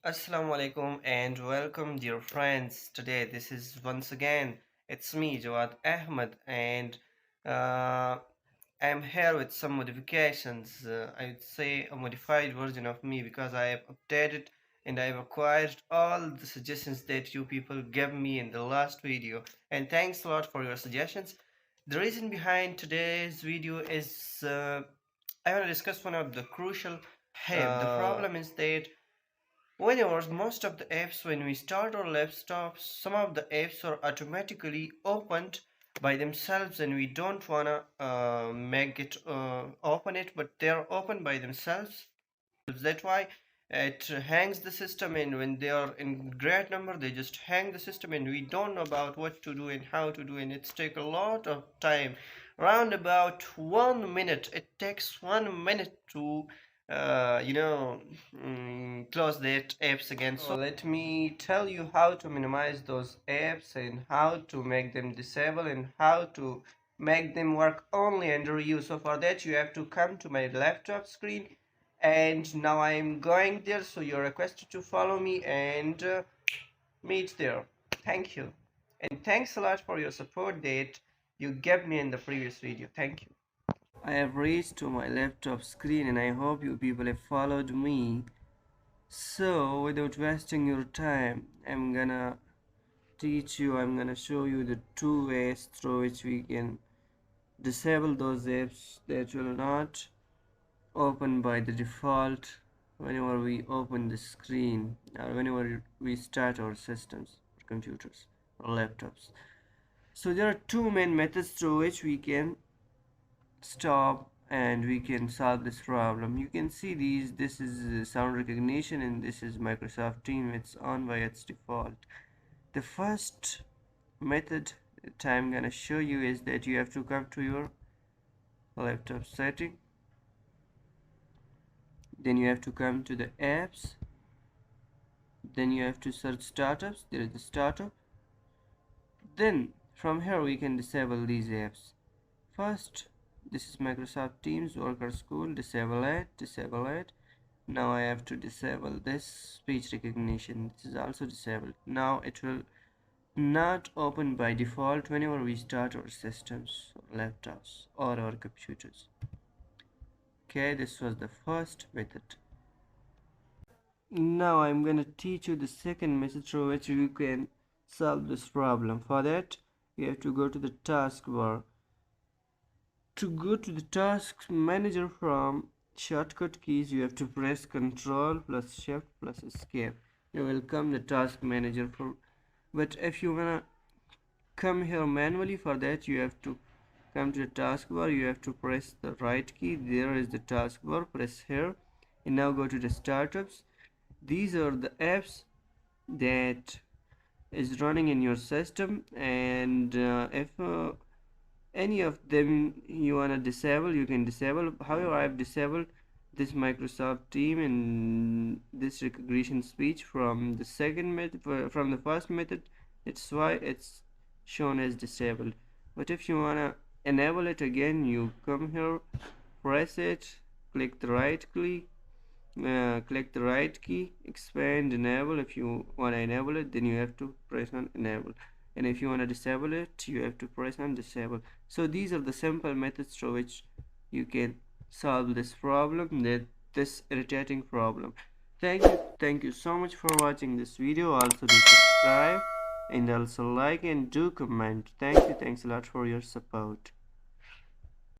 Assalamu alaikum and welcome dear friends. Today this is once again it's me Jawad Ahmed and uh, I'm here with some modifications. I would say a modified version of me because I have updated and I've acquired all the suggestions that you people gave me in the last video, and thanks a lot for your suggestions. The reason behind today's video is I want to discuss one of the crucial. Hey, the problem is that whenever most of the apps, when we start our laptops, some of the apps are automatically opened by themselves and we don't wanna make it open it, but they're open by themselves. That's why it hangs the system, and when they are in great number they just hang the system and we don't know about what to do and how to do, and it's take a lot of time, around about 1 minute. It takes 1 minute to close that apps again. So let me tell you how to minimize those apps and how to make them disable and how to make them work only under you. So for that you have to come to my laptop screen, and now I'm going there, so you're requested to follow me and meet there. Thank you, and thanks a lot for your support that you gave me in the previous video. Thank you. I have reached to my laptop screen and I hope you people have followed me. So without wasting your time, I'm gonna show you the two ways through which we can disable those apps that will not open by the default whenever we open the screen or whenever we start our systems or computers or laptops. So there are two main methods through which we can stop and we can solve this problem. You can see these. This is sound recognition and this is Microsoft Teams. It's on by its default. The first method that I'm gonna show you is that you have to come to your laptop setting, then you have to come to the apps, then you have to search startups. There is the startup. Then from here we can disable these apps. First, this is Microsoft Teams Worker School. Disable it, disable it. Now I have to disable this speech recognition. This is also disabled. Now it will not open by default whenever we start our systems or laptops or our computers. Okay, this was the first method. Now I'm gonna teach you the second method through which you can solve this problem. For that, you have to go to the taskbar. To go to the task manager from shortcut keys, you have to press Ctrl plus Shift plus Escape. You will come the task manager for. But if you wanna come here manually, for that you have to come to the taskbar. You have to press the right key. There is the taskbar. Press here, and now go to the startups. These are the apps that is running in your system, and if any of them you wanna disable, you can disable. However, I've disabled this Microsoft Team and this recognition speech from the second method, from the first method. That's why it's shown as disabled. But if you wanna enable it again, you come here, press it, click the right key, expand, enable. If you want to enable it, then you have to press on enable, and if you want to disable it, you have to press on disable. So these are the simple methods through which you can solve this problem, this irritating problem. Thank you so much for watching this video. Also do subscribe and also like and do comment. Thanks a lot for your support.